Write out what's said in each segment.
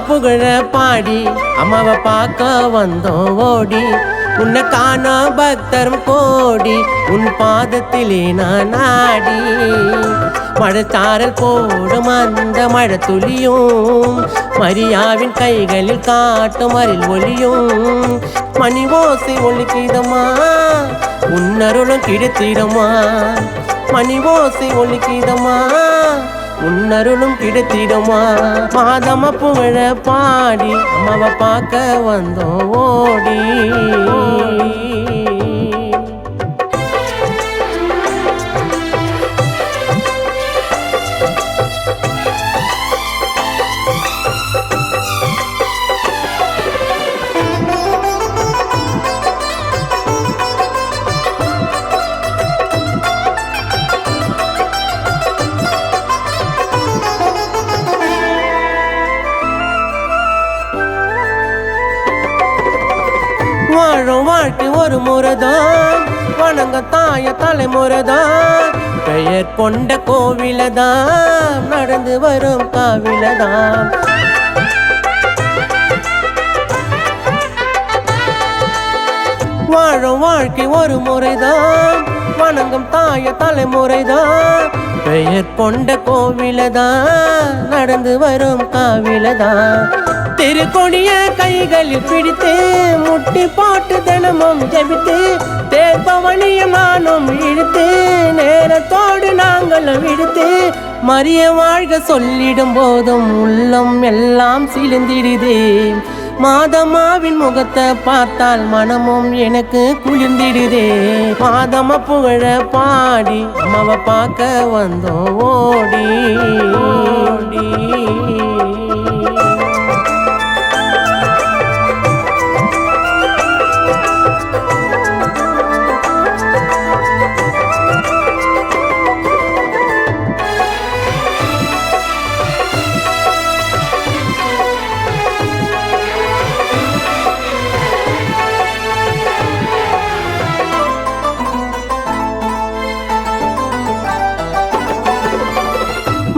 புகழ பாடி அம்மாவை பார்க்க வந்தோம் ஓடி உன்னை காண பக்தரும் கோடி உன் பாதத்திலே நான் நாடி மழைச்சாரல் போடும் அந்த மழை துளியும் மரியாவின் கைகளில் காட்டும் அரில் ஒளியும் மணி ஓசை ஒலிக்கிதமா உன்னருளும் கிடைத்திடமா மணி ஓசை ஒலிக்கிதமா உன்னருளும் கிடைத்திடமா மாதம புகழ பாடி அம்மாவை பார்க்க வந்தோம் ஓடி வாழும் வாழ்க்கை ஒரு முறைதான் வணங்க தாய தலைமுறைதான் பெயர் கொண்ட கோவிலதான் நடந்து வரும் காவிலதான் வாழும் வாழ்க்கை ஒரு முறைதான் வணங்கும் தாய தலைமுறைதான் பெயர் கொண்ட கோவிலதான் நடந்து வரும் காவிலதான் திருக்கொடிய கைகளில் பிடித்து முட்டி போட்டு தினமும் ஜெபித்து தேர்பவனிய நானும் இழுத்து நேரத்தோடு நாங்களும் விடுத்து மரிய வாழ்க சொல்லிடும் போதும் உள்ளம் எல்லாம் சிலிந்திடுதே மாதம்மாவின் முகத்தை பார்த்தால் மனமும் எனக்கு குளிர்ந்திடுதே மாதம்மா புகழ பாடி அம்மாவை பார்க்க வந்தோம் ஓடி ஓடி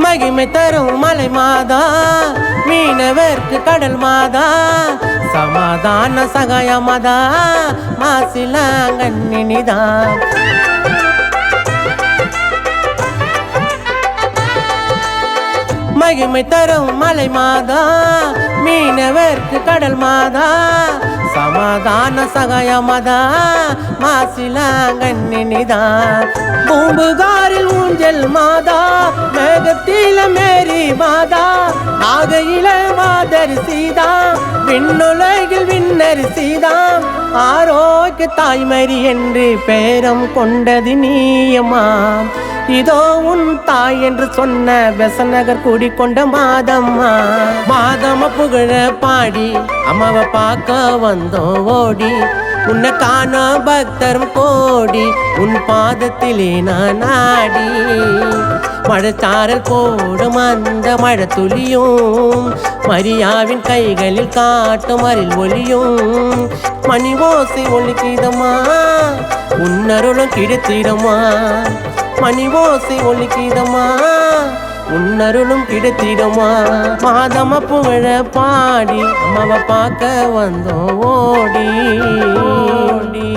மகிமை தரும் மலை மாதா மீனவர்க்கு கடல் மாதா சமாதான சகாய மாதா மாசிலாங்கண்ணினிதா மகிமை தரும் மலை மாதா மீனவர்க்கு கடல் மாதா சமாதான சகாய மாதா மாசிலாங்கண்ணினிதா பூம்புகாரில் ஊஞ்சல் மாதா மேகத்தில மேரி மாதா நாகையில மாதரி சீதா விண்ணுலகில் விண்ணரி சீதா ஆரோக்கிய தாய்மரி என்று பேரம் கொண்டது நீயம்மாம் இதோ உன் தாய் என்று சொன்ன பெசநகர் கூடிக்கொண்ட மாதம்மா மாதம்மா புகழ பாடி அம்மாவை பார்க்க வந்தோம் ஓடி உன்னை காண பக்தரும் கோடி உன் பாதத்திலே நான் நாடி மழைச்சாரல் போடும் அந்த மழை துளியும் மரியாவின் கைகளில் காட்டும் அரில் ஒளியும் மணி ஓசை ஒலிக்கிதமா உன்னருளும் கிடைத்திடமா மணி ஓசை ஒலிக்கிதமா உன்னருளும் கிடைத்திடமா மாதம்மா புகழ பாடி அம்மாவை பார்க்க வந்தோம் ஓடி ஓடி